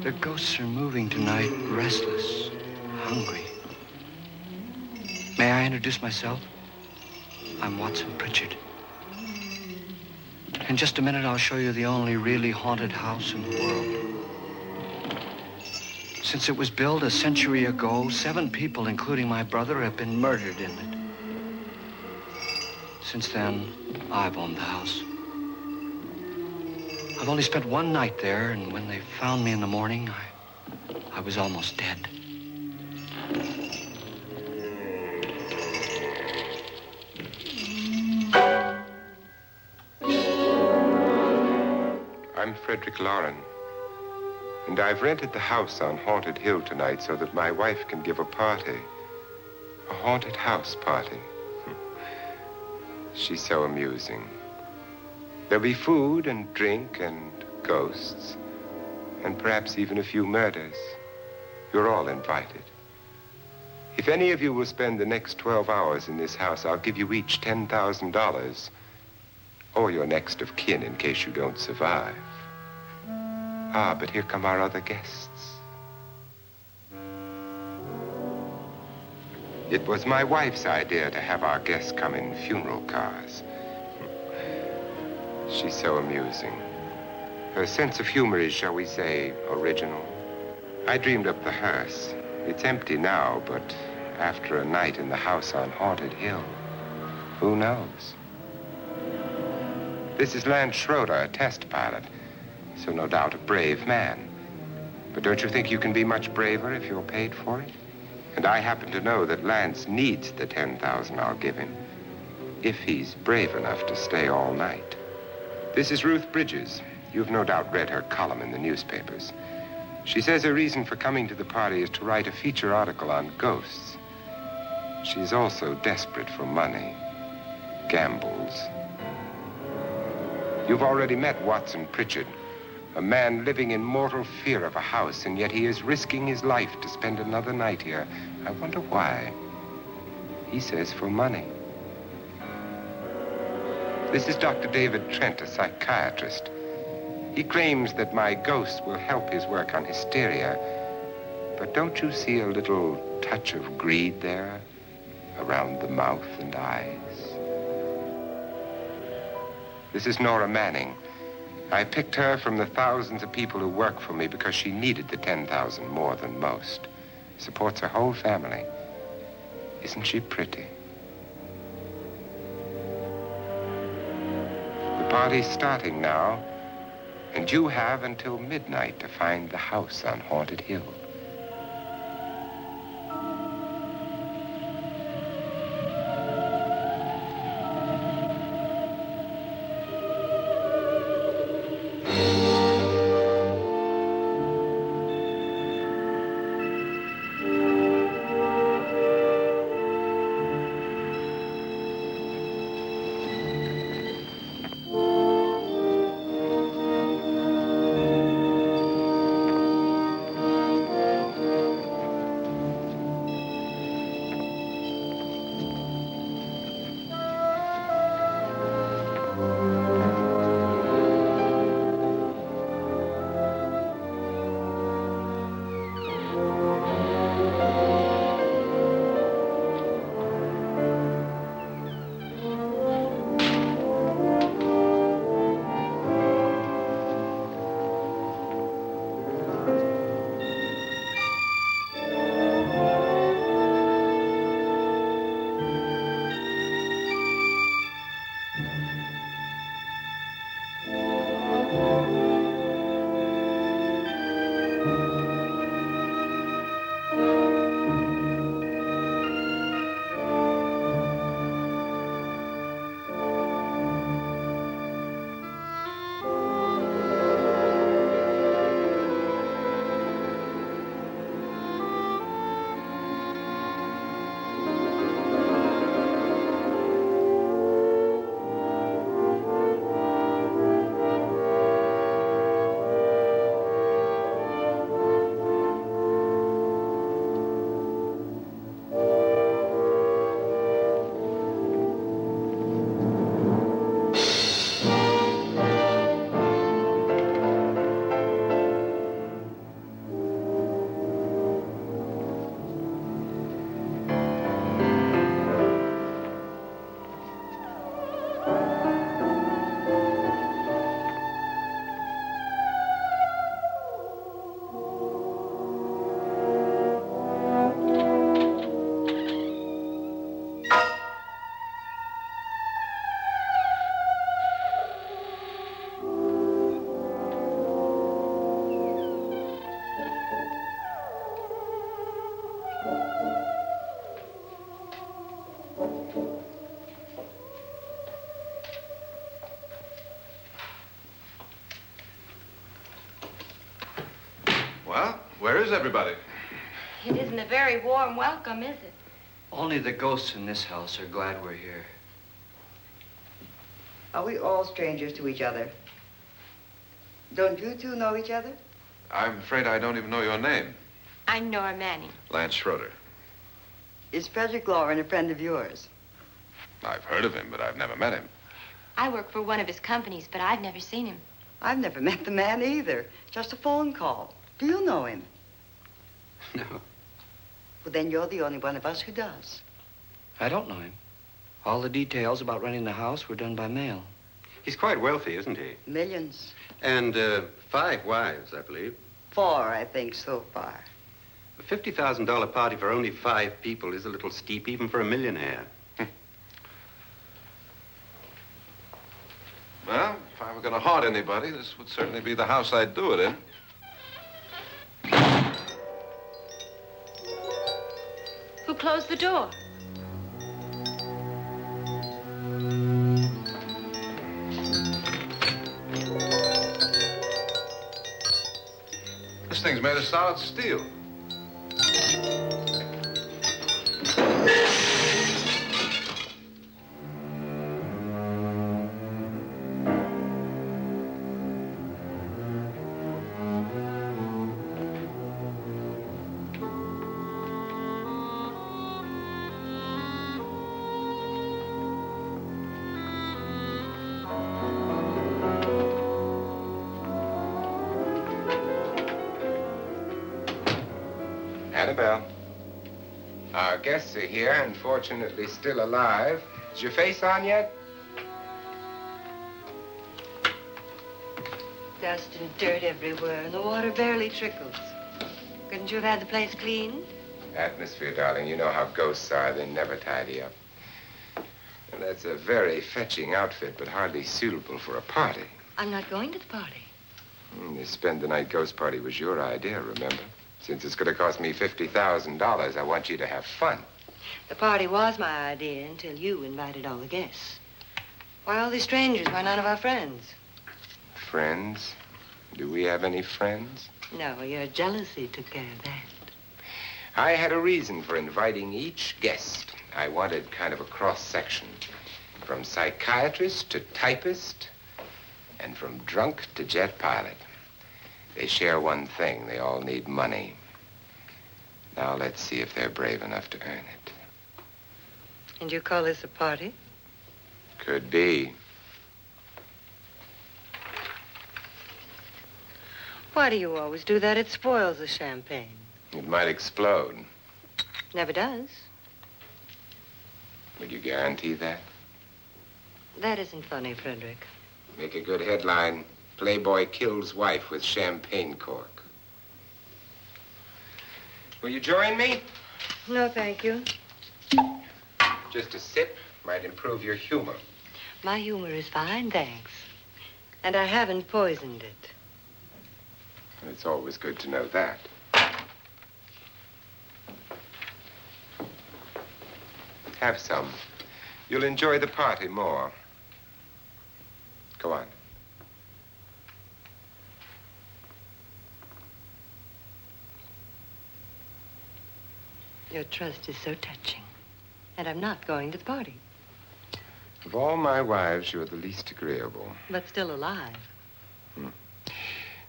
The ghosts are moving tonight, restless, hungry. May I introduce myself? I'm Watson Pritchard. In just a minute, I'll show you the only really haunted house in the world. Since it was built a century ago, 7 people, including my brother, have been murdered in it. Since then, I've owned the house. I've only spent one night there, and when they found me in the morning, I was almost dead. I'm Frederick Loren, and I've rented the house on Haunted Hill tonight so that my wife can give a party. A haunted house party. She's so amusing. There'll be food and drink and ghosts, and perhaps even a few murders. You're all invited. If any of you will spend the next 12 hours in this house, I'll give you each $10,000, or your next of kin in case you don't survive. Ah, but here come our other guests. It was my wife's idea to have our guests come in funeral cars. She's so amusing. Her sense of humor is, shall we say, original. I dreamed up the hearse. It's empty now, but after a night in the house on Haunted Hill, who knows? This is Lance Schroeder, a test pilot, so no doubt a brave man. But don't you think you can be much braver if you're paid for it? And I happen to know that Lance needs the $10,000 I'll give him, if he's brave enough to stay all night. This is Ruth Bridges. You've no doubt read her column in the newspapers. She says her reason for coming to the party is to write a feature article on ghosts. She's also desperate for money, gambles. You've already met Watson Pritchard, a man living in mortal fear of a house, and yet he is risking his life to spend another night here. I wonder why. He says for money. This is Dr. David Trent, a psychiatrist. He claims that my ghost will help his work on hysteria. But don't you see a little touch of greed there around the mouth and eyes? This is Nora Manning. I picked her from the thousands of people who work for me because she needed the $10,000 more than most. Supports her whole family. Isn't she pretty? The party's starting now, and you have until midnight to find the house on Haunted Hill. Well, where is everybody? It isn't a very warm welcome, is it? Only the ghosts in this house are glad we're here. Are we all strangers to each other? Don't you two know each other? I'm afraid I don't even know your name. I'm Nora Manning. Lance Schroeder. Is Frederick Lauren a friend of yours? I've heard of him, but I've never met him. I work for one of his companies, but I've never seen him. I've never met the man either. Just a phone call. Do you know him? No. Well, then you're the only one of us who does. I don't know him. All the details about renting the house were done by mail. He's quite wealthy, isn't he? Millions. And 5 wives, I believe. 4, I think, so far. A $50,000 party for only 5 people is a little steep, even for a millionaire. Well, if I were going to haunt anybody, this would certainly be the house I'd do it in. Who closed the door? This thing's made of solid steel. Annabelle, our guests are here, unfortunately still alive. Is your face on yet? Dust and dirt everywhere, and the water barely trickles. Couldn't you have had the place cleaned? Atmosphere, darling. You know how ghosts are. They never tidy up. And that's a very fetching outfit, but hardly suitable for a party. I'm not going to the party. The spend-the-night ghost party was your idea, remember? Since it's going to cost me $50,000, I want you to have fun. The party was my idea until you invited all the guests. Why all these strangers? Why none of our friends? Friends? Do we have any friends? No, your jealousy took care of that. I had a reason for inviting each guest. I wanted kind of a cross-section. From psychiatrist to typist, and from drunk to jet pilot. They share one thing. They all need money. Now let's see if they're brave enough to earn it. And you call this a party? Could be. Why do you always do that? It spoils the champagne. It might explode. Never does. Would you guarantee that? That isn't funny, Frederick. Make a good headline. Playboy kills wife with champagne cork. Will you join me? No, thank you. Just a sip might improve your humor. My humor is fine, thanks. And I haven't poisoned it. It's always good to know that. Have some. You'll enjoy the party more. Go on. Your trust is so touching. And I'm not going to the party. Of all my wives, you're the least agreeable. But still alive.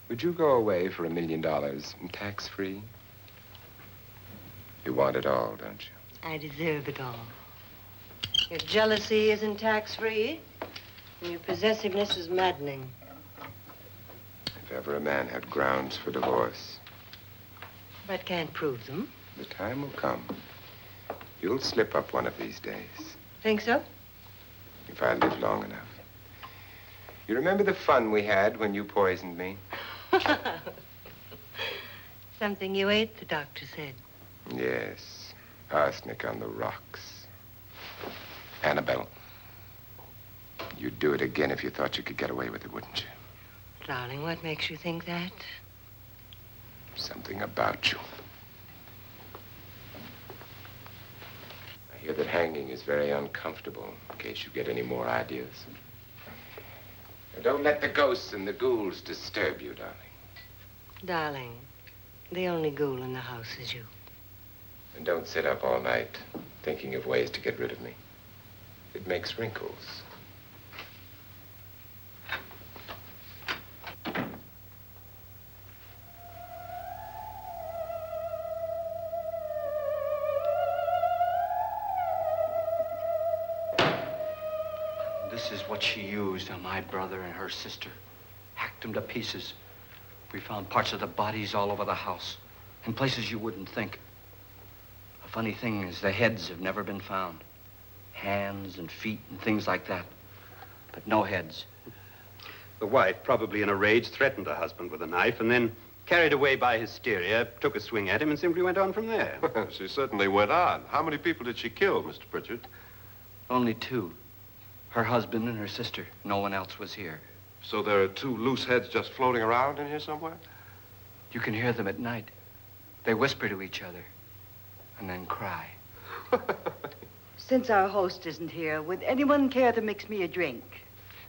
Would you go away for $1 million and tax-free? You want it all, don't you? I deserve it all. Your jealousy isn't tax-free, and your possessiveness is maddening. If ever a man had grounds for divorce, But can't prove them. the time will come. You'll slip up one of these days, Think so? if I live long enough. You remember the fun we had when you poisoned me? Something you ate, the doctor said. Yes, arsenic on the rocks. Annabelle, you'd do it again if you thought you could get away with it, wouldn't you? Darling, what makes you think that? Something about you. I hear that hanging is very uncomfortable, in case you get any more ideas. Now, don't let the ghosts and the ghouls disturb you, darling. Darling, The only ghoul in the house is you. And don't sit up all night thinking of ways to get rid of me. It makes wrinkles. This is what she used on my brother and her sister. Hacked them to pieces. We found parts of the bodies all over the house, in places you wouldn't think. The funny thing is the heads have never been found. Hands and feet and things like that. But no heads. The wife, probably in a rage, threatened her husband with a knife and then, carried away by hysteria, took a swing at him and simply went on from there. She certainly went on. How many people did she kill, Mr. Pritchard? Only two. Her husband and her sister. No one else was here. So there are two loose heads just floating around in here somewhere? You can hear them at night. They whisper to each other and then cry. Since our host isn't here, would anyone care to mix me a drink?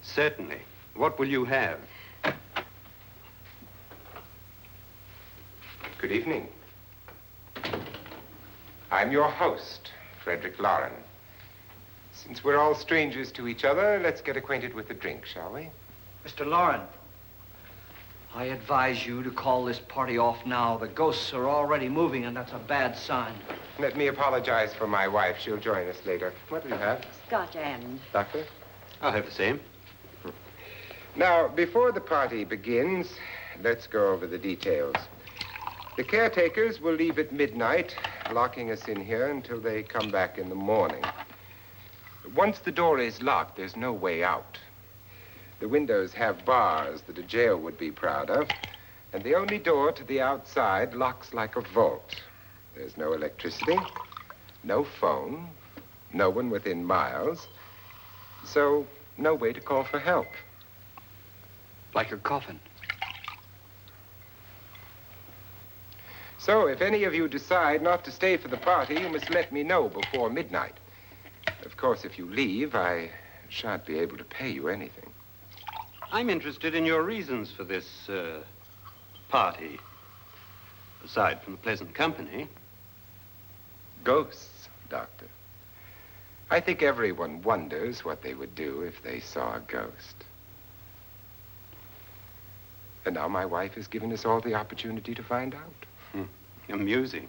Certainly. What will you have? Good evening. I'm your host, Frederick Loren. Since we're all strangers to each other, let's get acquainted with the drink, shall we? Mr. Loren, I advise you to call this party off now. The ghosts are already moving, and that's a bad sign. Let me apologize for my wife. She'll join us later. What do you have? Scotch and. Doctor? I'll have the same. Now, before the party begins, let's go over the details. The caretakers will leave at midnight, locking us in here until they come back in the morning. Once the door is locked, there's no way out. The windows have bars that a jail would be proud of, and the only door to the outside locks like a vault. There's no electricity, no phone, no one within miles, so no way to call for help. Like a coffin. So if any of you decide not to stay for the party, you must let me know before midnight. Of course, if you leave, I shan't be able to pay you anything. I'm interested in your reasons for this, party. Aside from the pleasant company. Ghosts, Doctor. I think everyone wonders what they would do if they saw a ghost. And now my wife has given us all the opportunity to find out. Amusing.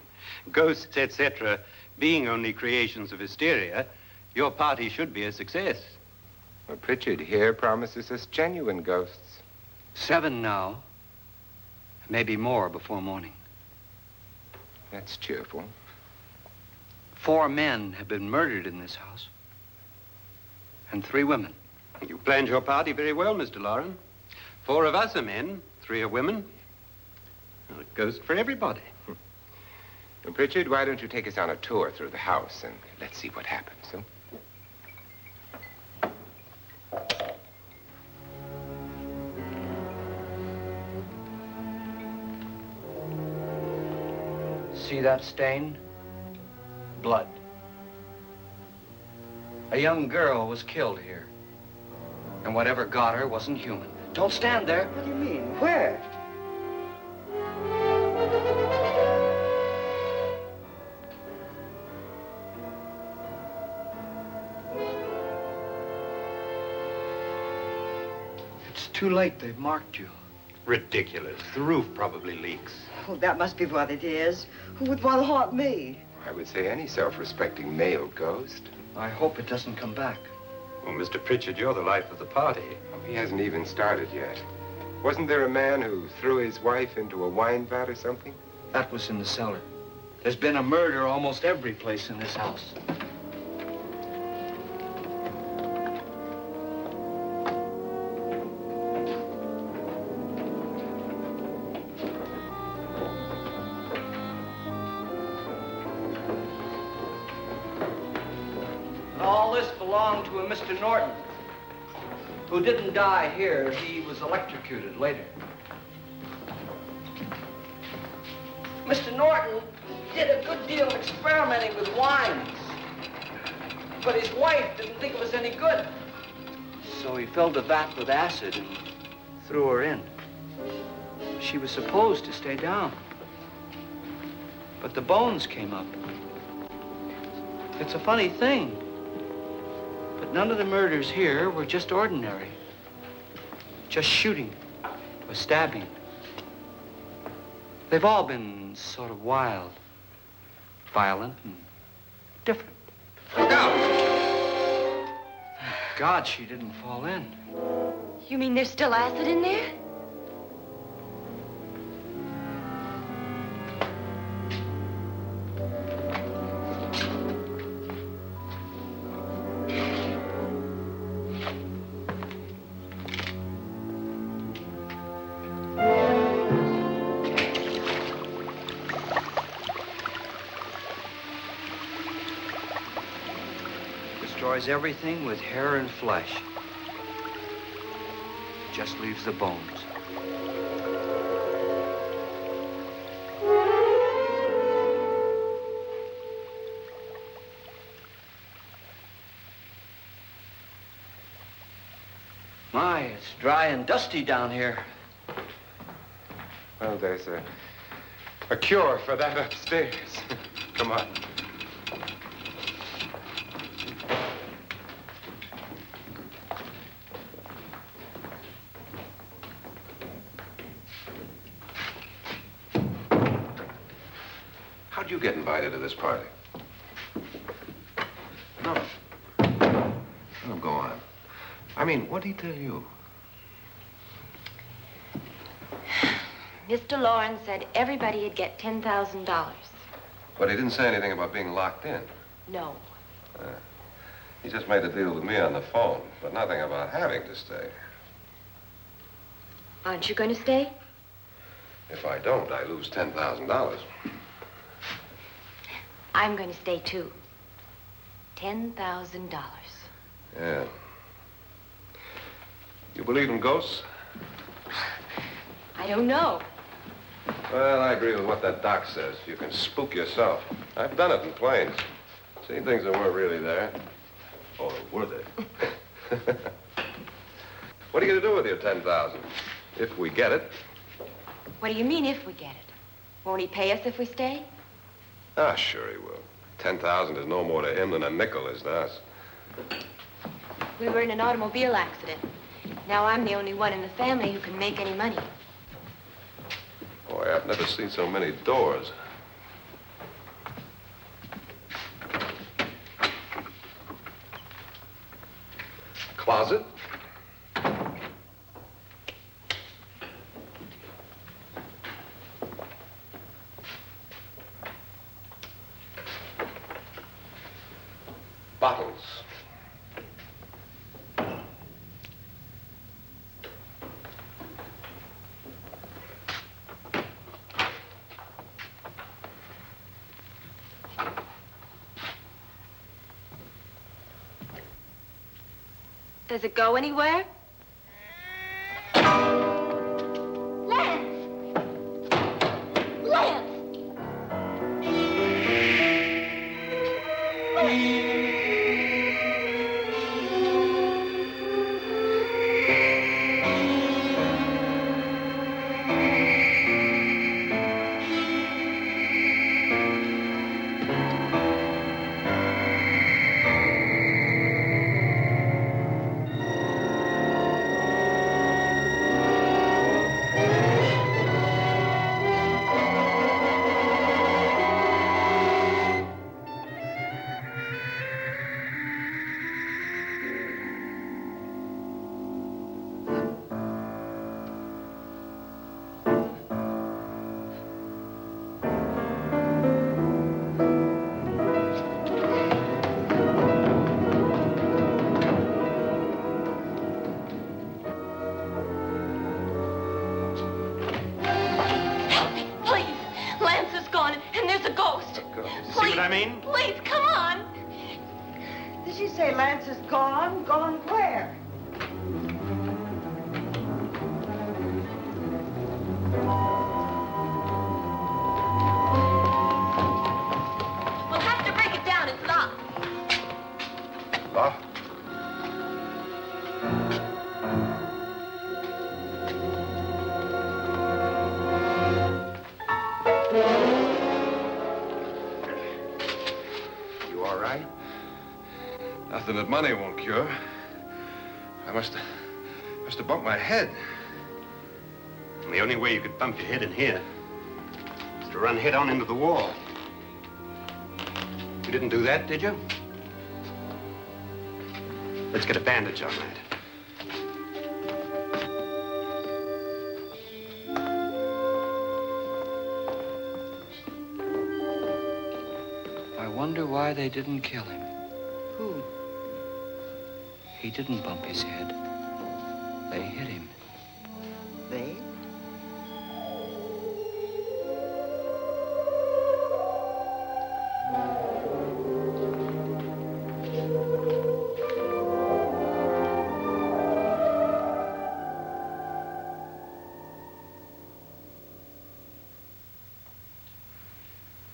Ghosts, etc., being only creations of hysteria, your party should be a success. Well, Pritchard here promises us genuine ghosts. 7 now. Maybe more before morning. That's cheerful. 4 men have been murdered in this house. And 3 women. You planned your party very well, Mr. Loren. 4 of us are men, 3 are women. Well, a ghost for everybody. Well, Pritchard, why don't you take us on a tour through the house and let's see what happens, huh? See that stain? Blood. A young girl was killed here. And whatever got her wasn't human. Don't stand there. What do you mean? Where? It's too late. They've marked you. Ridiculous. The roof probably leaks. Oh, that must be what it is. Who would want to haunt me? I would say any self-respecting male ghost. I hope it doesn't come back. Well, Mr. Pritchard, you're the life of the party. Oh, he hasn't even started yet. Wasn't there a man who threw his wife into a wine vat or something? That was in the cellar. There's been a murder almost every place in this house. All this belonged to a Mr. Norton, who didn't die here. He was electrocuted later. Mr. Norton did a good deal of experimenting with wines, but his wife didn't think it was any good. So he filled the vat with acid and threw her in. She was supposed to stay down. But the bones came up. It's a funny thing. But none of the murders here were just ordinary. Just shooting or stabbing. They've all been sort of wild, violent, and different. Look out! God, she didn't fall in. You mean there's still acid in there? Destroys everything with hair and flesh. Just leaves the bones. My, it's dry and dusty down here. Well, there's a cure for that upstairs. Come on. How'd you get invited to this party? No. No, go on. I mean, what did he tell you? Mr. Lawrence said everybody'd get $10,000. But he didn't say anything about being locked in. No. He just made a deal with me on the phone, but nothing about having to stay. Aren't you going to stay? If I don't, I lose $10,000. I'm going to stay, too. $10,000. Yeah. You believe in ghosts? I don't know. Well, I agree with what that doc says. You can spook yourself. I've done it in planes. Seen things that weren't really there. Or were they? What are you going to do with your $10,000? If we get it. What do you mean, if we get it? Won't he pay us if we stay? Ah, sure he will. 10,000 is no more to him than a nickel is to us. We were in an automobile accident. Now I'm the only one in the family who can make any money. Boy, I've never seen so many doors. Closet? Bottles. Does it go anywhere? Lance! Lance! I mean? Please, come on. Did she say Lance is gone? Gone where? We'll have to break it down. It's locked. Locked? nothing that money won't cure. I must have bumped my head. And the only way you could bump your head in here is to run head on into the wall. You didn't do that, did you? Let's get a bandage on that. I wonder why they didn't kill him. Who? He didn't bump his head. They hit him. They?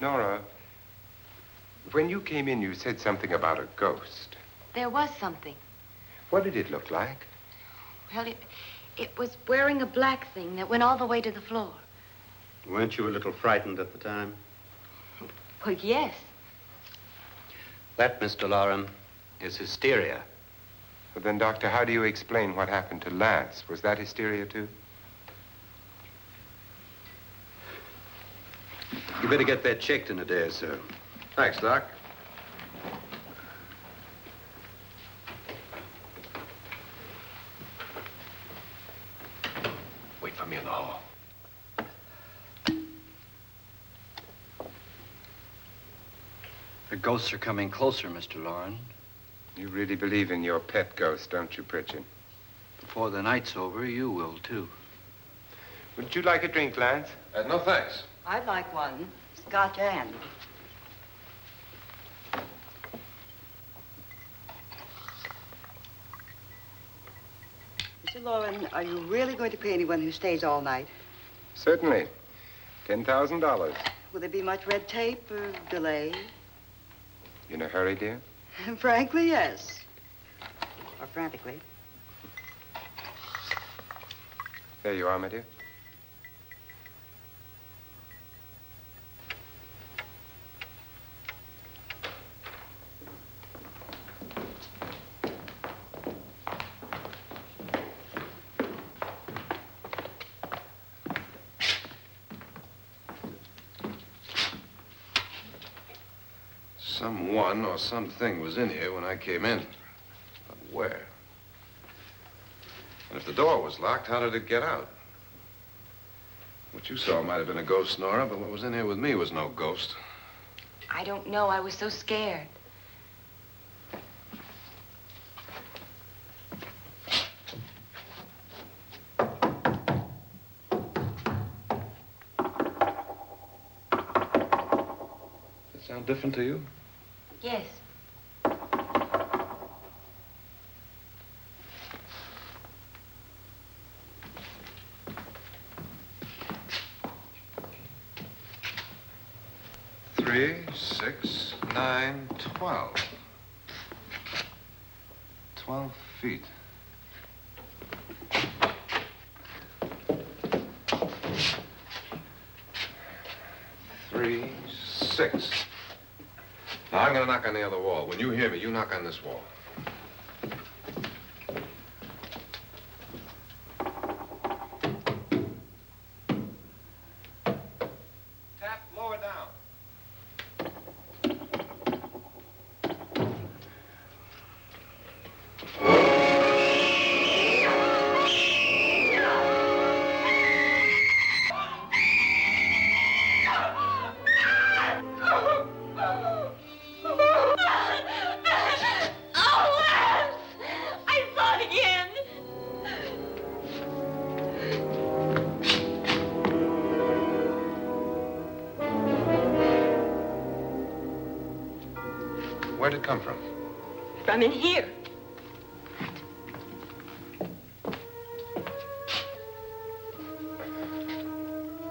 Nora, when you came in, you said something about a ghost. There was something. What did it look like? Well, it was wearing a black thing that went all the way to the floor. Weren't you a little frightened at the time? Well, yes. That, Mr. Loren, is hysteria. Well, then, Doctor, how do you explain what happened to Lance? Was that hysteria, too? You better get that checked in a day or so. Thanks, Doc. Wait for me in the hall. The ghosts are coming closer, Mr. Loren. You really believe in your pet ghost, don't you, Pritchard? Before the night's over, you will, too. Would you like a drink, Lance? No, thanks. I'd like one. Scotch and. Mr. Loren, are you really going to pay anyone who stays all night? Certainly. $10,000. Will there be much red tape or delay? In a hurry, dear? Frankly, yes. Or frantically. There you are, my dear. Someone or something was in here when I came in. But where? And if the door was locked, how did it get out? What you saw might have been a ghost, Nora, but what was in here with me was no ghost. I don't know. I was so scared. Does it sound different to you? Yes. Three, 6, 9, 12. 12 feet. Three, 6. Now, I'm gonna knock on the other wall. When you hear me, you knock on this wall. Tap lower down. Where'd it come from? From in here.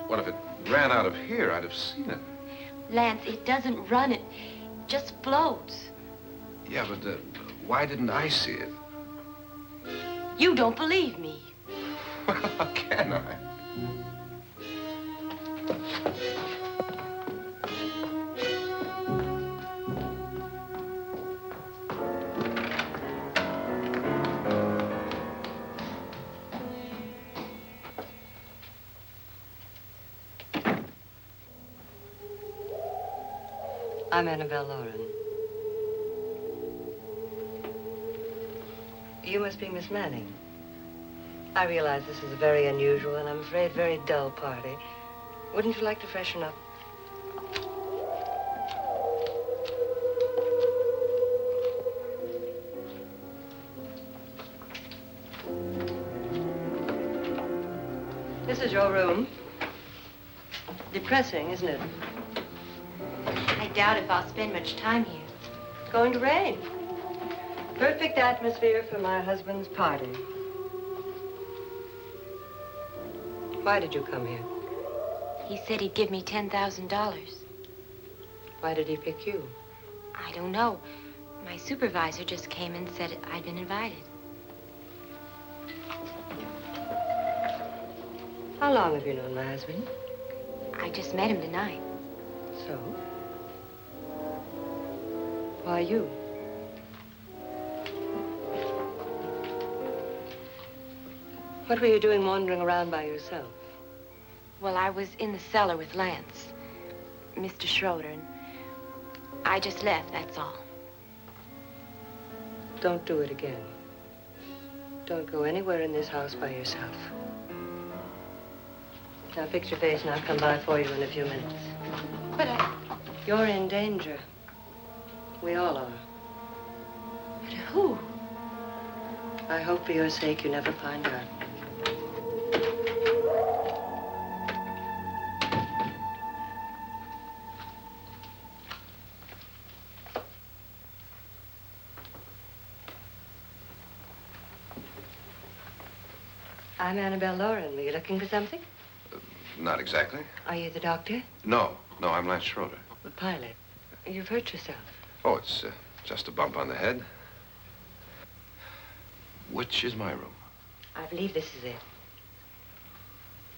What if it ran out of here? I'd have seen it. Lance, it doesn't run. It just floats. Yeah, but why didn't I see it? You don't believe me. Well, how can I? I'm Annabelle Lauren. You must be Miss Manning. I realize this is a very unusual and I'm afraid very dull party. Wouldn't you like to freshen up? This is your room. Depressing, isn't it? I doubt if I'll spend much time here. It's going to rain. Perfect atmosphere for my husband's party. Why did you come here? He said he'd give me $10,000. Why did he pick you? I don't know. My supervisor just came and said I'd been invited. How long have you known my husband? I just met him tonight. So? Why you? What were you doing wandering around by yourself? Well, I was in the cellar with Lance, Mr. Schroeder, and I just left, that's all. Don't do it again. Don't go anywhere in this house by yourself. Now fix your face and I'll come by for you in a few minutes. But You're in danger. We all are. But who? I hope for your sake you never find out. I'm Annabelle Lauren. Were you looking for something? Not exactly. Are you the doctor? No, I'm Lance Schroeder. The pilot. You've hurt yourself. Oh, it's just a bump on the head. Which is my room? I believe this is it.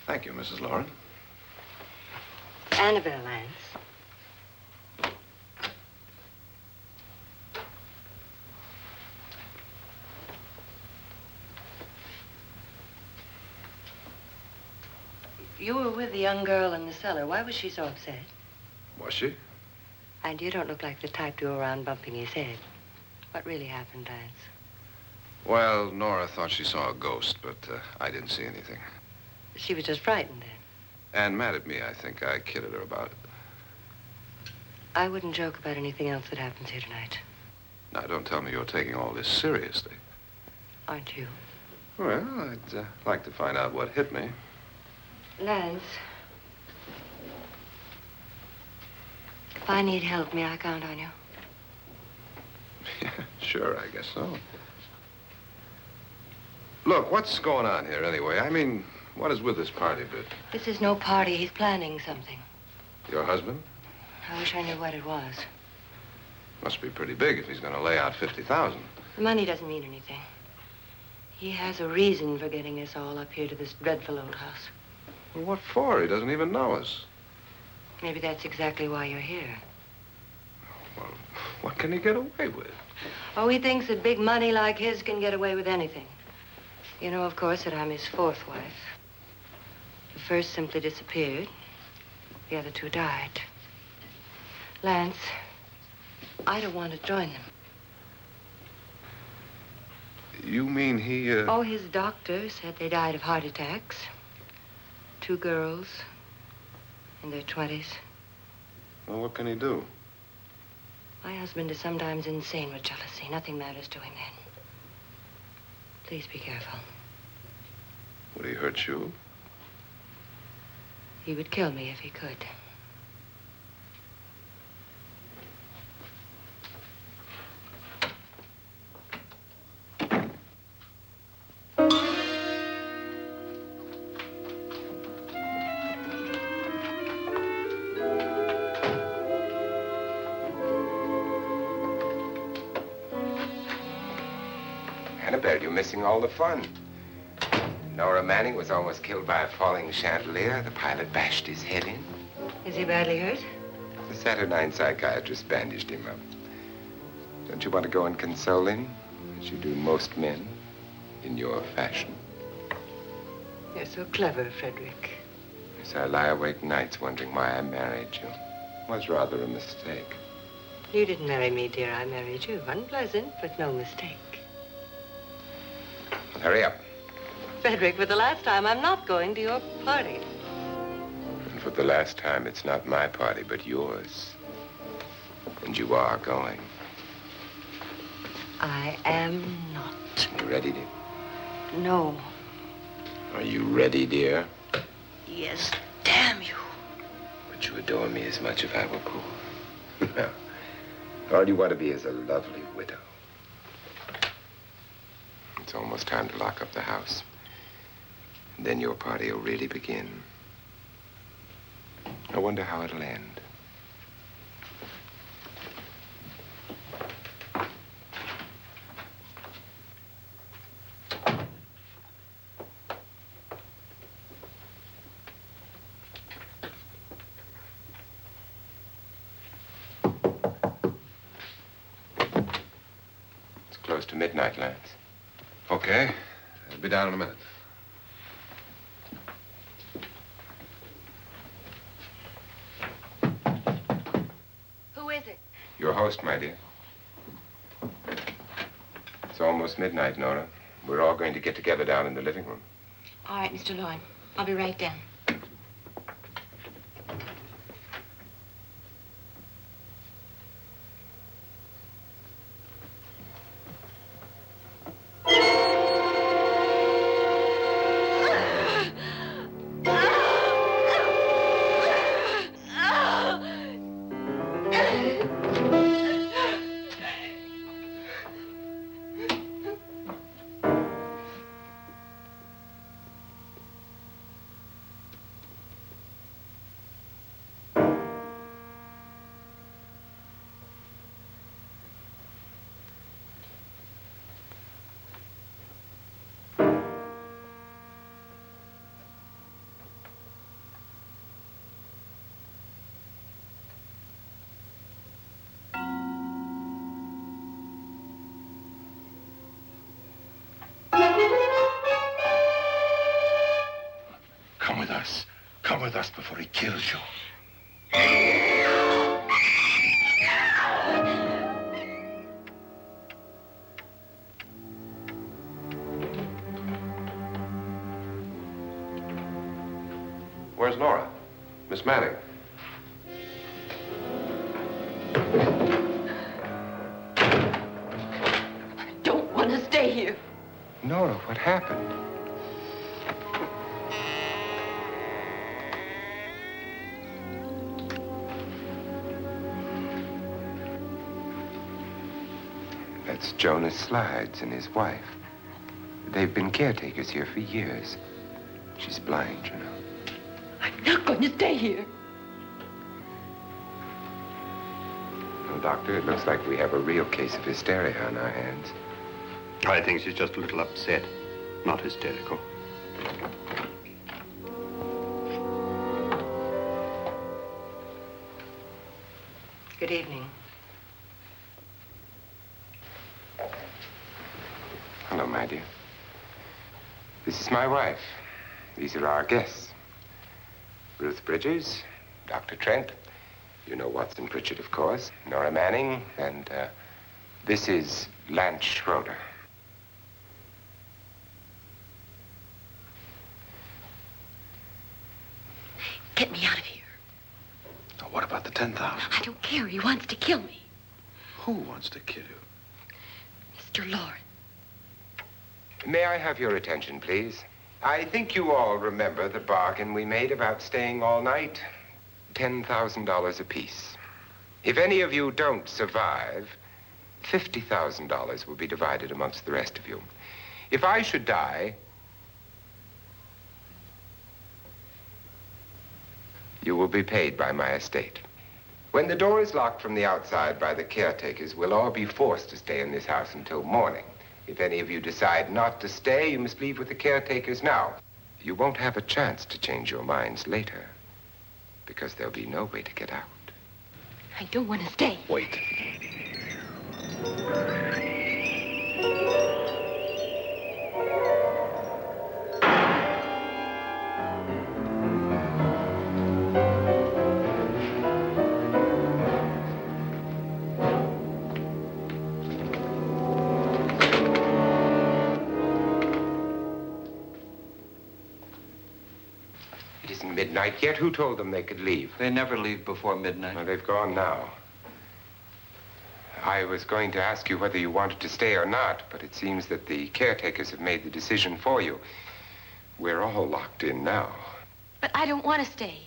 Thank you, Mrs. Lauren. Annabelle Lance. You were with the young girl in the cellar. Why was she so upset? Was she? And you don't look like the type to go around bumping his head. What really happened, Lance? Well, Nora thought she saw a ghost, but I didn't see anything. She was just frightened then. And mad at me, I think. I kidded her about it. I wouldn't joke about anything else that happens here tonight. Now, don't tell me you're taking all this seriously. Aren't you? Well, I'd like to find out what hit me. Lance. If I need help, may I count on you? Yeah, sure, I guess so. Look, what's going on here anyway? I mean, what is with this party bit? This is no party. He's planning something. Your husband? I wish I knew what it was. Must be pretty big if he's going to lay out 50,000. The money doesn't mean anything. He has a reason for getting us all up here to this dreadful old house. Well, what for? He doesn't even know us. Maybe that's exactly why you're here. Well, what can he get away with? Oh, he thinks that big money like his can get away with anything. You know, of course, that I'm his fourth wife. The first simply disappeared. The other two died. Lance, I don't want to join them. You mean he, Oh, his doctor said they died of heart attacks. 2 girls in their 20s. Well, what can he do? My husband is sometimes insane with jealousy. Nothing matters to him then. Please be careful. Would he hurt you? He would kill me if he could. Annabelle, you're missing all the fun. Nora Manning was almost killed by a falling chandelier. The pilot bashed his head in. Is he badly hurt? The Saturnine psychiatrist bandaged him up. Don't you want to go and console him, as you do most men, in your fashion? You're so clever, Frederick. Yes, I lie awake nights wondering why I married you. It was rather a mistake. You didn't marry me, dear. I married you. Unpleasant, but no mistake. Well, hurry up. Frederick, for the last time, I'm not going to your party. And for the last time, it's not my party, but yours. And you are going. I am not. You ready, dear? No. Are you ready, dear? Yes, damn you. Would you adore me as much if I were poor? No. All you want to be is a lovely widow. It's almost time to lock up the house. And then your party will really begin. I wonder how it'll end. It's close to midnight, Lance. Okay. I'll be down in a minute. Who is it? Your host, my dear. It's almost midnight, Nora. We're all going to get together down in the living room. All right, Mr. Lloyd. I'll be right down. Come with us. Come with us before he kills you. Where's Nora? Miss Manning. I don't want to stay here. Nora, what happened? That's Jonas Slides and his wife. They've been caretakers here for years. She's blind, you know. I'm not going to stay here. Well, Doctor, it looks like we have a real case of hysteria on our hands. I think she's just a little upset, not hysterical. Good evening. Hello, my dear. This is my wife. These are our guests. Ruth Bridges, Dr. Trent. You know Watson Pritchard, of course. Nora Manning, and this is Lance Schroeder. Get me out of here. Now, what about the 10,000? I don't care. He wants to kill me. Who wants to kill you? Mr. Lawrence. May I have your attention, please? I think you all remember the bargain we made about staying all night. $10,000 apiece. If any of you don't survive, $50,000 will be divided amongst the rest of you. If I should die, you will be paid by my estate. When the door is locked from the outside by the caretakers, we'll all be forced to stay in this house until morning. If any of you decide not to stay, you must leave with the caretakers now. You won't have a chance to change your minds later, because there'll be no way to get out. I don't want to stay. Wait. midnight yet. Who told them they could leave? They never leave before midnight. Well, they've gone now. I was going to ask you whether you wanted to stay or not, but it seems that the caretakers have made the decision for you. We're all locked in now. But I don't want to stay.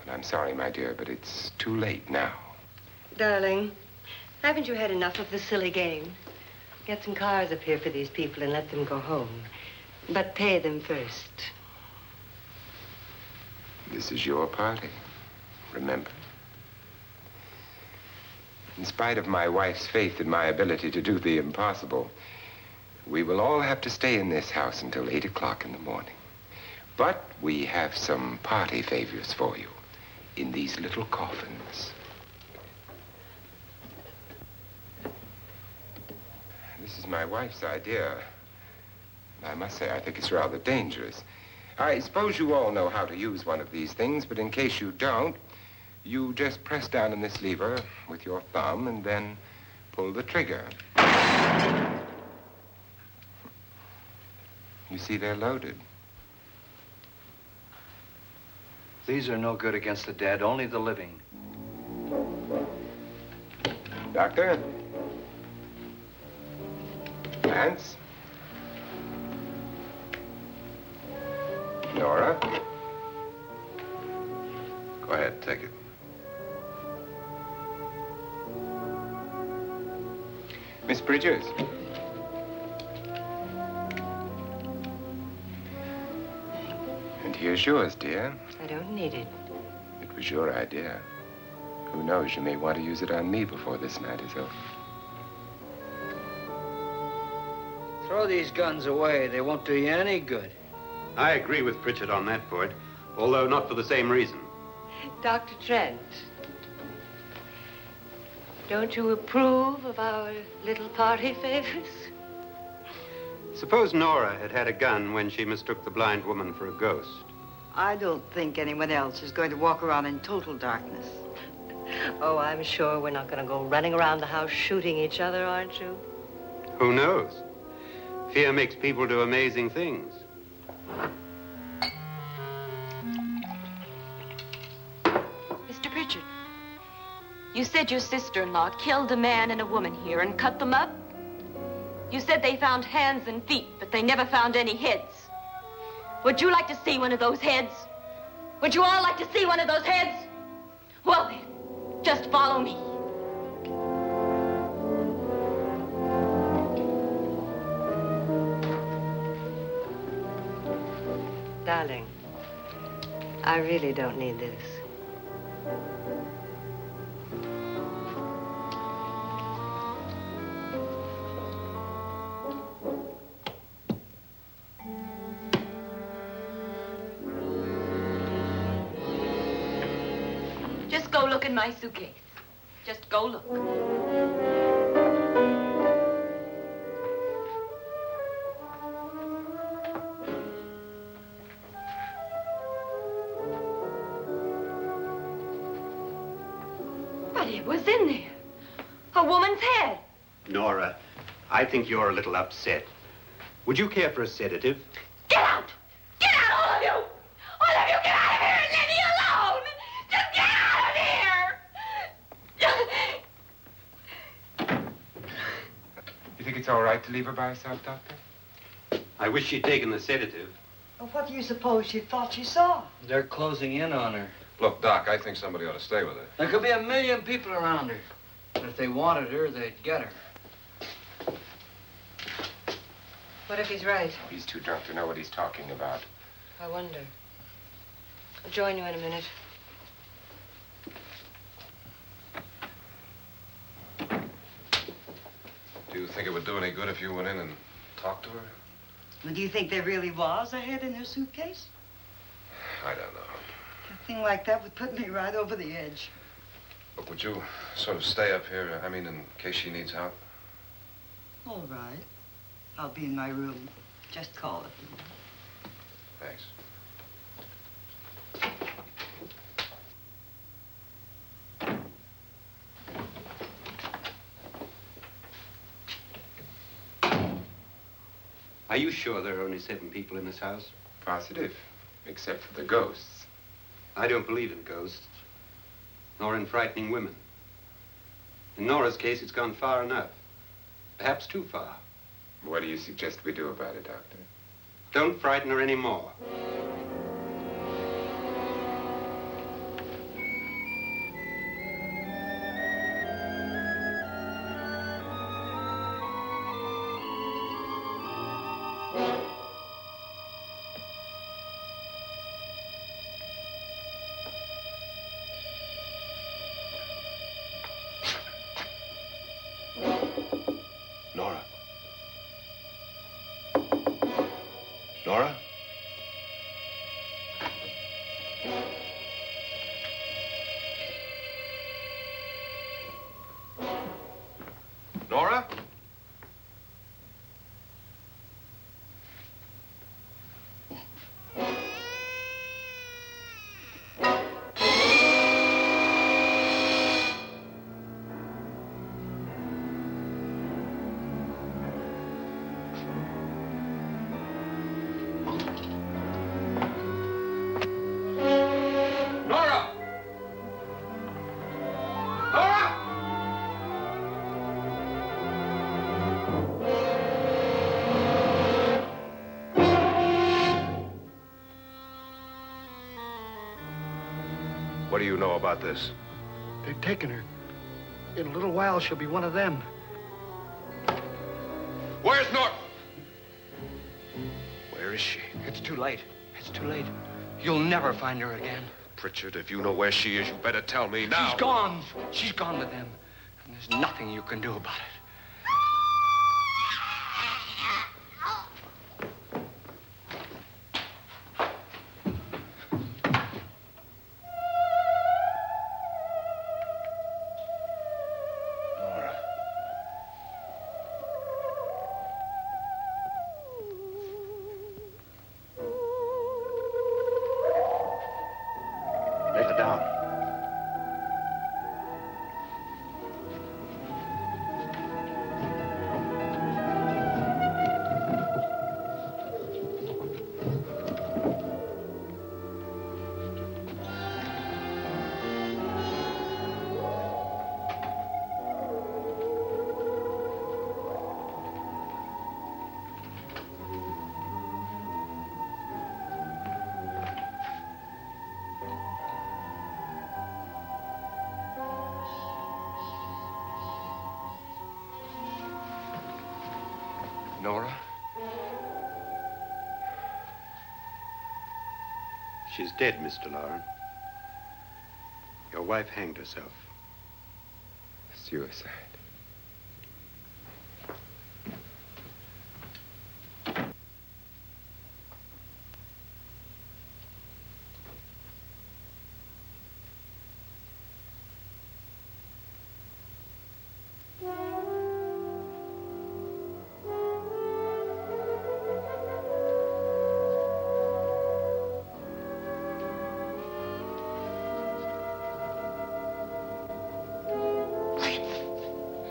And I'm sorry, my dear, but it's too late now. Darling, haven't you had enough of the silly game? Get some cars up here for these people and let them go home. But pay them first. This is your party, remember? In spite of my wife's faith in my ability to do the impossible, we will all have to stay in this house until 8 o'clock in the morning. But we have some party favors for you in these little coffins. This is my wife's idea. I must say, I think it's rather dangerous. I suppose you all know how to use one of these things, but in case you don't, you just press down on this lever with your thumb and then pull the trigger. You see, they're loaded. These are no good against the dead, only the living. Doctor? Lance? Nora? Go ahead, take it. Miss Bridges? And here's yours, dear. I don't need it. It was your idea. Who knows, you may want to use it on me before this night is over. Throw these guns away. They won't do you any good. I agree with Pritchard on that point, although not for the same reason. Dr. Trent, don't you approve of our little party favors? Suppose Nora had had a gun when she mistook the blind woman for a ghost. I don't think anyone else is going to walk around in total darkness. Oh, I'm sure we're not going to go running around the house shooting each other, aren't you? Who knows? Fear makes people do amazing things. Mr. Pritchard, you said your sister-in-law killed a man and a woman here and cut them up? You said they found hands and feet, but they never found any heads. Would you like to see one of those heads? Would you all like to see one of those heads? Well then, just follow me. Darling, I really don't need this. Just go look in my suitcase. Just go look. But it was in there. A woman's head. Nora, I think you're a little upset. Would you care for a sedative? Get out! Get out, all of you! All of you, get out of here and leave me alone! Just get out of here! You think it's all right to leave her by herself, Doctor? I wish she'd taken the sedative. Well, what do you suppose she thought she saw? They're closing in on her. Look, Doc, I think somebody ought to stay with her. There could be 1,000,000 people around her. But if they wanted her, they'd get her. What if he's right? He's too drunk to know what he's talking about. I wonder. I'll join you in a minute. Do you think it would do any good if you went in and talked to her? Well, do you think there really was a head in her suitcase? I don't know. A thing like that would put me right over the edge. Look, would you sort of stay up here, I mean, in case she needs help? All right. I'll be in my room. Just call it. Thanks. Are you sure there are only 7 people in this house? Positive, except for the ghosts. I don't believe in ghosts, nor in frightening women. In Nora's case, it's gone far enough. Perhaps too far. What do you suggest we do about it, Doctor? Don't frighten her anymore. Nora? Nora? Nora? Nora! Nora! What do you know about this? They've taken her. In a little while, she'll be one of them. Where's Nora? Where is she? It's too late. It's too late. You'll never find her again. Pritchard, if you know where she is, you better tell me now. She's gone. She's gone with them. And there's nothing you can do about it. Nora. Let her down. Nora? She's dead, Mr. Loren. Your wife hanged herself. Suicide.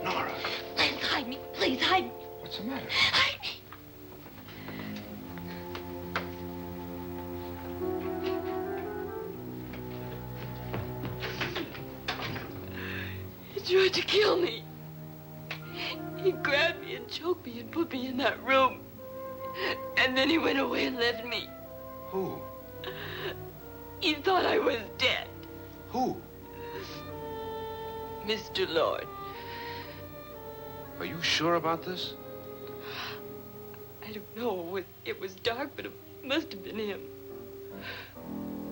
Nora, Please hide me. Please hide me. What's the matter? Hide me. He tried to kill me. He grabbed me and choked me and put me in that room. And then he went away and left me. who? He thought I was dead. Who? Mr. Lord. Are you sure about this? I don't know. It was dark, but it must have been him.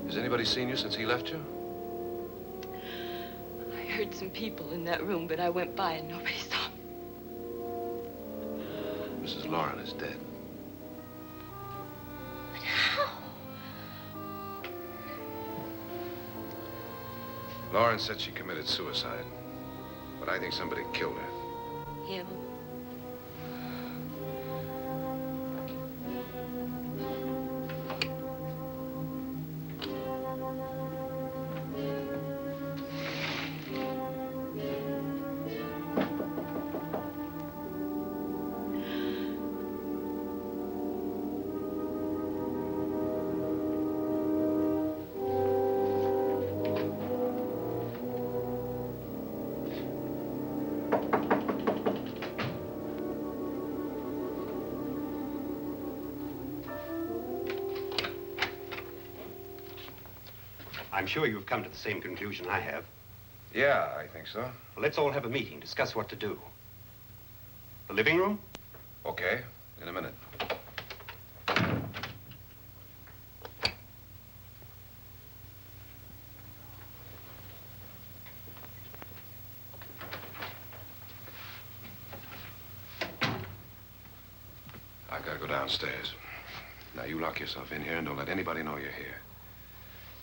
Has anybody seen you since he left you? I heard some people in that room, but I went by and nobody saw me. Mrs. Loren is dead. But how? Loren said she committed suicide, but I think somebody killed her. Him? I'm sure you've come to the same conclusion I have. Yeah, I think so. Well, let's all have a meeting, discuss what to do. The living room? Okay, in a minute. I gotta go downstairs. Now, you lock yourself in here and don't let anybody know you're here.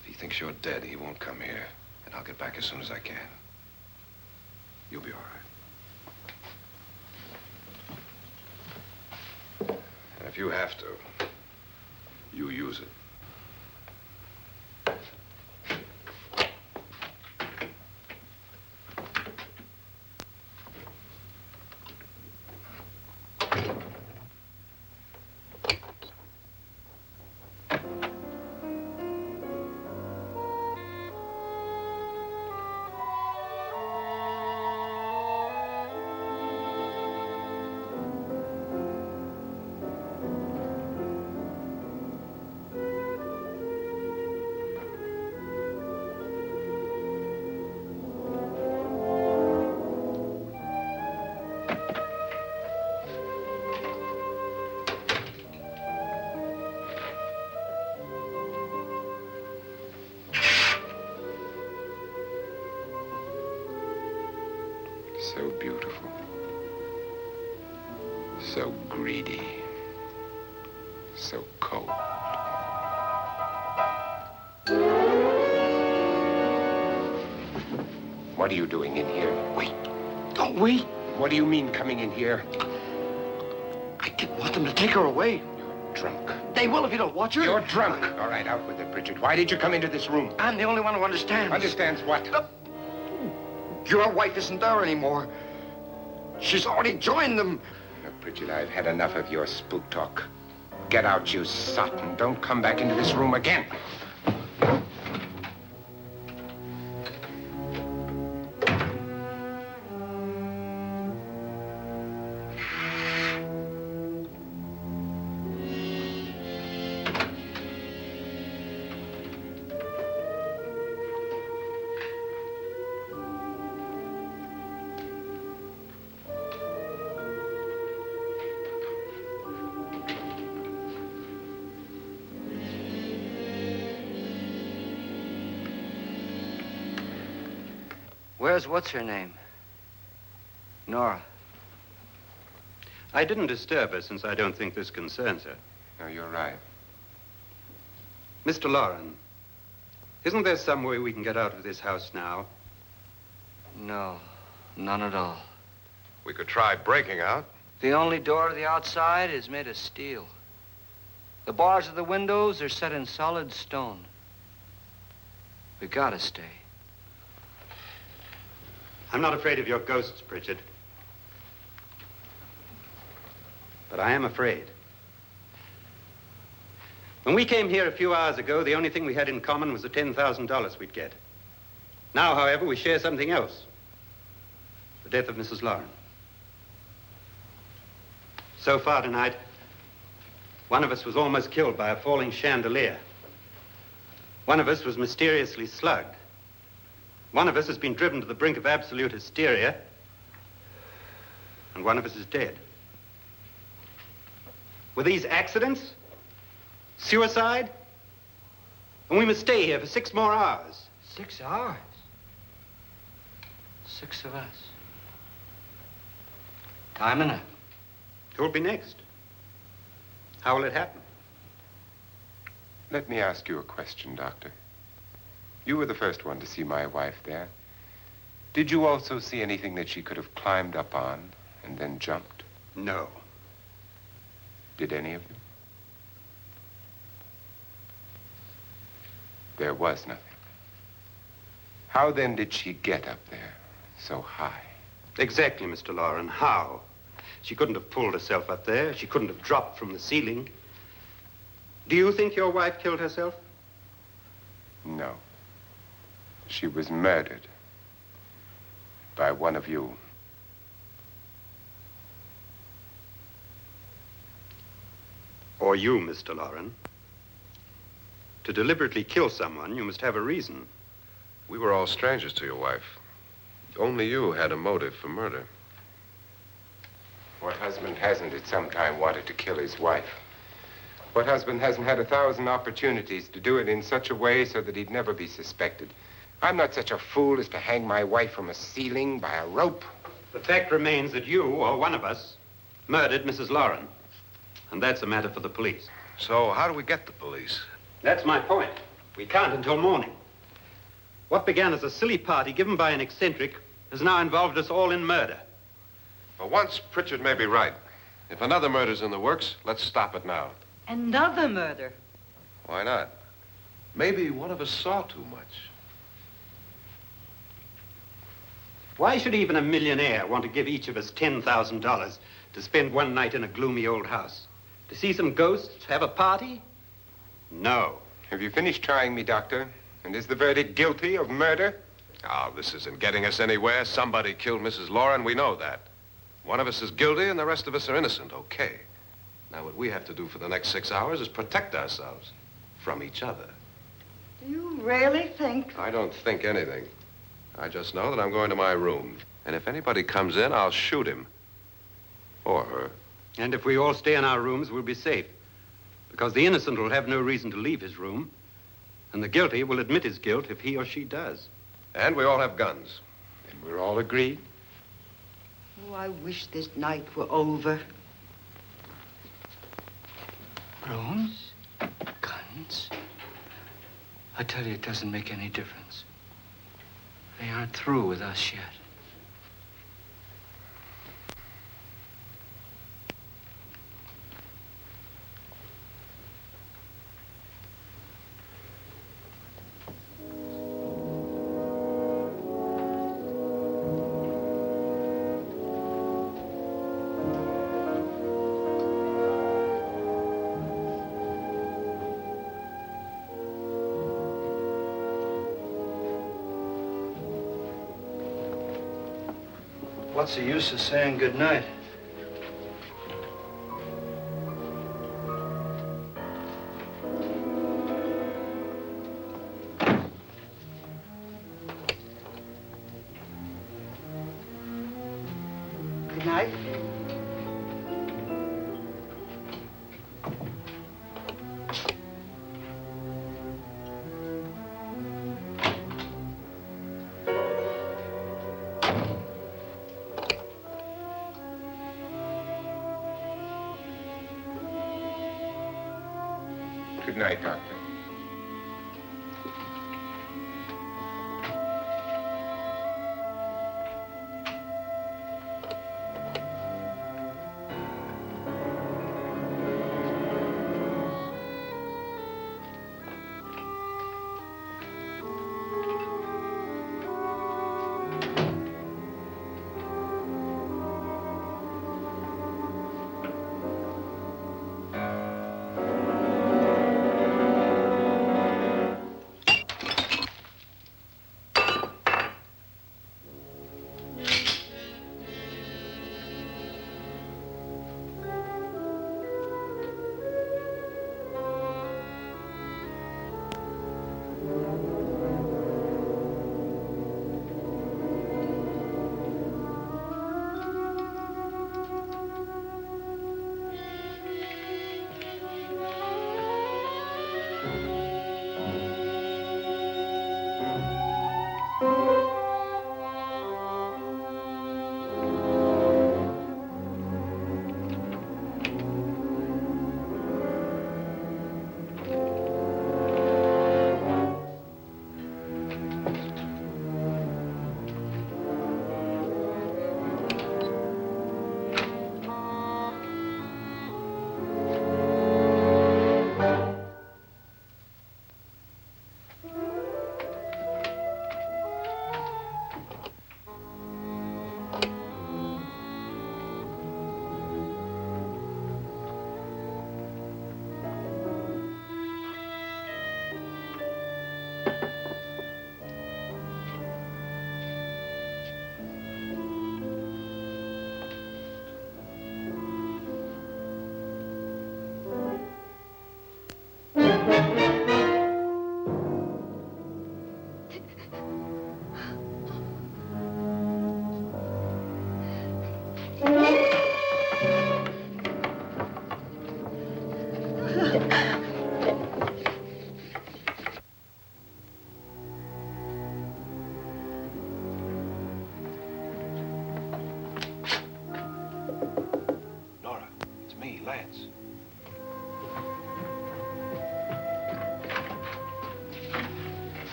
If he thinks you're dead, he won't come here. And I'll get back as soon as I can. You'll be all right. And if you have to, you use it. So beautiful. So greedy. So cold. What are you doing in here? Wait. Don't wait. What do you mean coming in here? I didn't want them to take her away. You're drunk. They will if you don't watch her. You're drunk. All right, out with it, Bridget. Why did you come into this room? I'm the only one who understands. Understands what? Your wife isn't there anymore. She's already joined them. Now, Bridget, I've had enough of your spook talk. Get out, you sot, and don't come back into this room again. Where's what's-her-name? Nora. I didn't disturb her since I don't think this concerns her. No, you're right. Mr. Loren, isn't there some way we can get out of this house now? No, none at all. We could try breaking out. The only door to the outside is made of steel. The bars of the windows are set in solid stone. We gotta stay. I'm not afraid of your ghosts, Pritchard. But I am afraid. When we came here a few hours ago, the only thing we had in common was the $10,000 we'd get. Now, however, we share something else. The death of Mrs. Loren. So far tonight, one of us was almost killed by a falling chandelier. One of us was mysteriously slugged. One of us has been driven to the brink of absolute hysteria, and one of us is dead. Were these accidents? Suicide? And we must stay here for 6 more hours. 6 hours? 6 of us. Time enough. Who'll be next? How will it happen? Let me ask you a question, Doctor. You were the first one to see my wife there. Did you also see anything that she could have climbed up on and then jumped? No. Did any of you? There was nothing. How then did she get up there so high? Exactly, Mr. Loren. How? She couldn't have pulled herself up there. She couldn't have dropped from the ceiling. Do you think your wife killed herself? No. She was murdered by one of you. Or you, Mr. Loren. To deliberately kill someone, you must have a reason. We were all strangers to your wife. Only you had a motive for murder. What husband hasn't at some time wanted to kill his wife? What husband hasn't had 1,000 opportunities to do it in such a way so that he'd never be suspected? I'm not such a fool as to hang my wife from a ceiling by a rope. The fact remains that you, or one of us, murdered Mrs. Lauren. And that's a matter for the police. So how do we get the police? That's my point. We can't until morning. What began as a silly party given by an eccentric has now involved us all in murder. For once, Pritchard may be right. If another murder's in the works, let's stop it now. Another murder? Why not? Maybe one of us saw too much. Why should even a millionaire want to give each of us $10,000 to spend one night in a gloomy old house? To see some ghosts, have a party? No. Have you finished trying me, Doctor? And is the verdict guilty of murder? Oh, this isn't getting us anywhere. Somebody killed Mrs. Lauren. We know that. One of us is guilty and the rest of us are innocent. Okay. Now, what we have to do for the next 6 hours is protect ourselves from each other. Do you really think? I don't think anything. I just know that I'm going to my room. And if anybody comes in, I'll shoot him. Or her. And if we all stay in our rooms, we'll be safe. Because the innocent will have no reason to leave his room. And the guilty will admit his guilt if he or she does. And we all have guns. And we're all agreed? Oh, I wish this night were over. Rooms? Guns? I tell you, it doesn't make any difference. They aren't through with us yet. What's the use of saying goodnight? Good night. Good night, Doctor.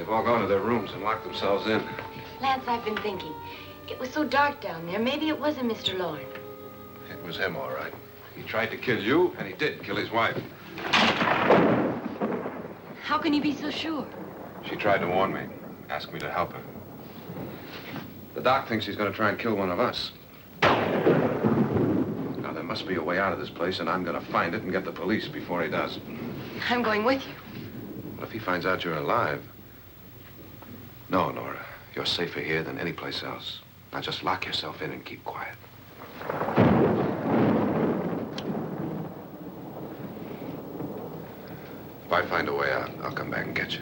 have all gone to their rooms and locked themselves in. Lance, I've been thinking. It was so dark down there. Maybe it wasn't Mr. Lorne. It was him, all right. He tried to kill you, and he did kill his wife. How can you be so sure? She tried to warn me, ask me to help her. The doc thinks he's going to try and kill one of us. Now, there must be a way out of this place, and I'm going to find it and get the police before he does. I'm going with you. What if he finds out you're alive? No, Nora. You're safer here than any place else. Now, just lock yourself in and keep quiet. If I find a way out, I'll come back and get you.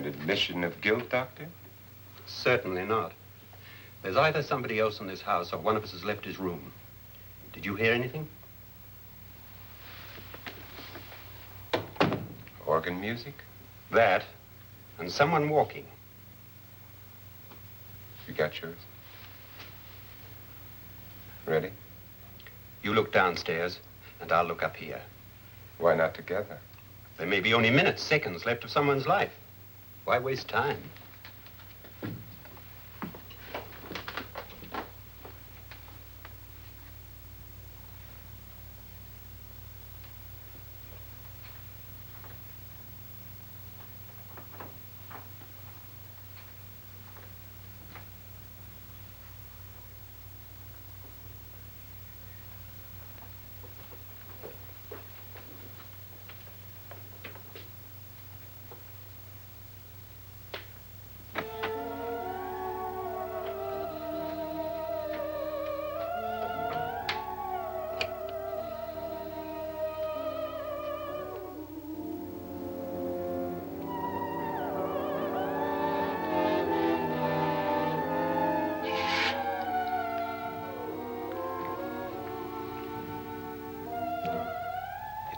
An admission of guilt, Doctor? Certainly not. There's either somebody else in this house or one of us has left his room. Did you hear anything? Organ music? That, and someone walking. You got yours? Ready? You look downstairs, and I'll look up here. Why not together? There may be only minutes, seconds left of someone's life. Why waste time?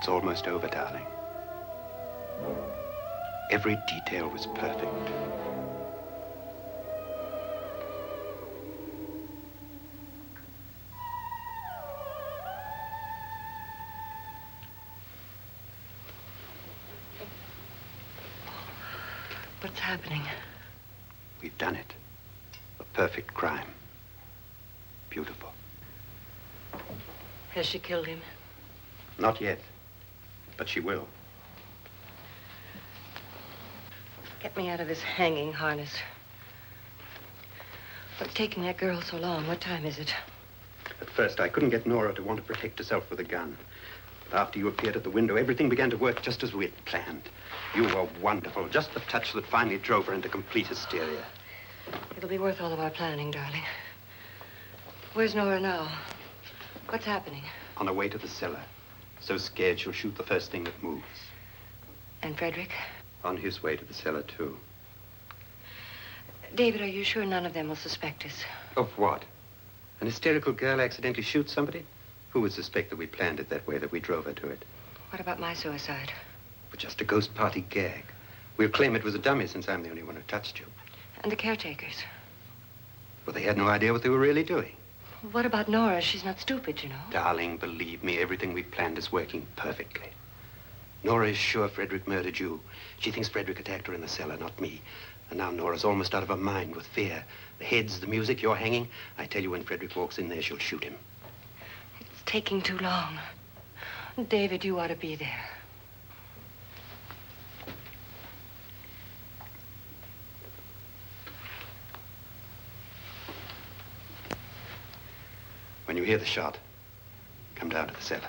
It's almost over, darling. Every detail was perfect. What's happening? We've done it. A perfect crime. Beautiful. Has she killed him? Not yet, but she will. Get me out of this hanging harness. What's taking that girl so long? What time is it? At first, I couldn't get Nora to want to protect herself with a gun. But after you appeared at the window, everything began to work just as we had planned. You were wonderful. Just the touch that finally drove her into complete hysteria. It'll be worth all of our planning, darling. Where's Nora now? What's happening? On her way to the cellar. So scared she'll shoot the first thing that moves. And Frederick? On his way to the cellar, too. David, are you sure none of them will suspect us? Of what? An hysterical girl accidentally shoots somebody? Who would suspect that we planned it that way, that we drove her to it? What about my suicide? But just a ghost party gag. We'll claim it was a dummy since I'm the only one who touched you. And the caretakers? Well, they had no idea what they were really doing. What about Nora? She's not stupid, you know. Darling, believe me, everything we planned is working perfectly. Nora is sure Frederick murdered you. She thinks Frederick attacked her in the cellar, not me. And now Nora's almost out of her mind with fear. The heads, the music, you're hanging. I tell you, when Frederick walks in there, she'll shoot him. It's taking too long. David, you ought to be there. When you hear the shot, come down to the cellar.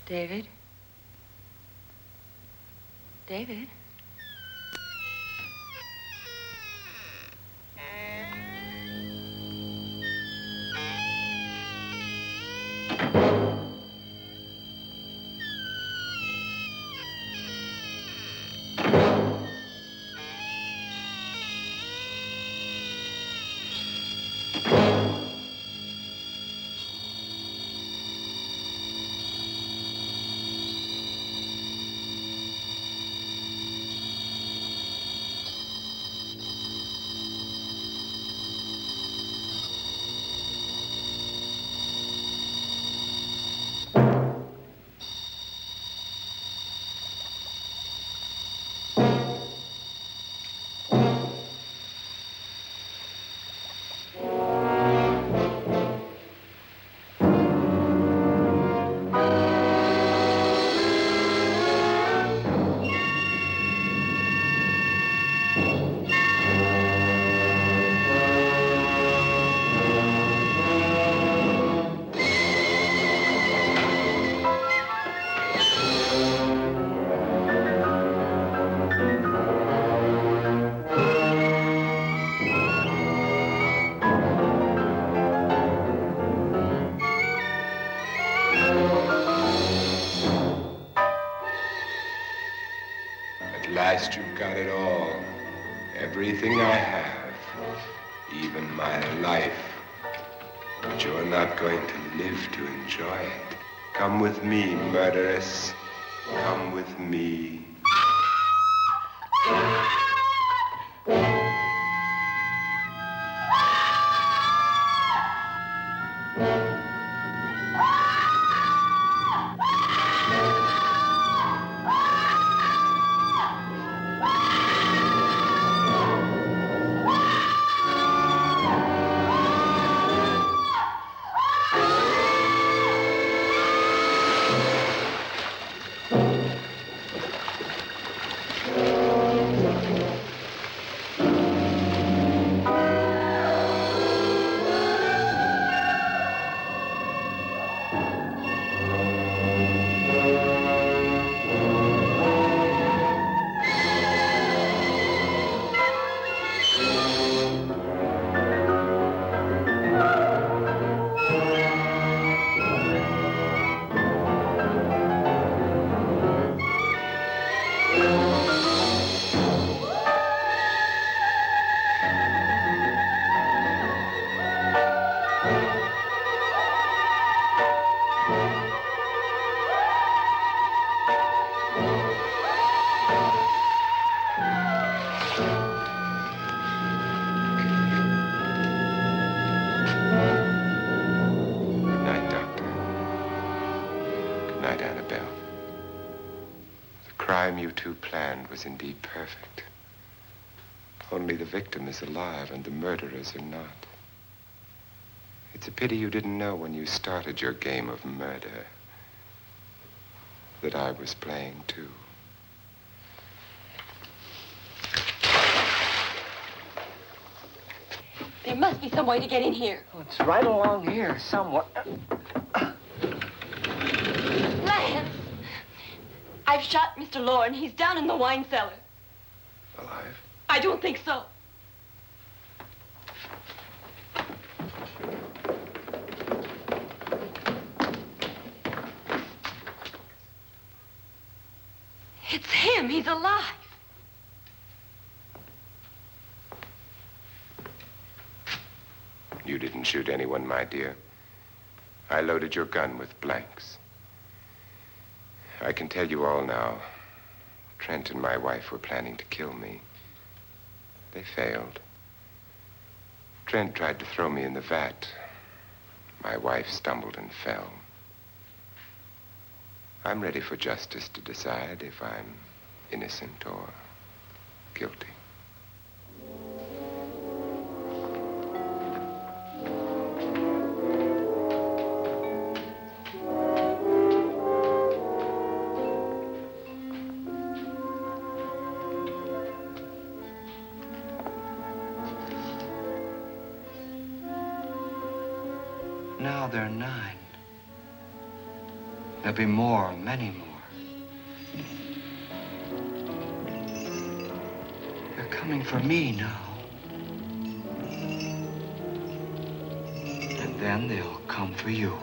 David? David? At last you've got it all. Everything I have. Even my life. But you're not going to live to enjoy it. Come with me, murderess. Come with me. You two planned was indeed perfect. Only the victim is alive and the murderers are not. It's a pity you didn't know when you started your game of murder that I was playing too. There must be some way to get in here. Oh, it's right along here somewhere. Lance! I've shot Mr. Loren. He's down in the wine cellar. Alive? I don't think so. It's him. He's alive. You didn't shoot anyone, my dear. I loaded your gun with blanks. I can tell you all now. Trent and my wife were planning to kill me. They failed. Trent tried to throw me in the vat. My wife stumbled and fell. I'm ready for justice to decide if I'm innocent or guilty. Now they're 9. There'll be more, many more. They're coming for me now. And then they'll come for you.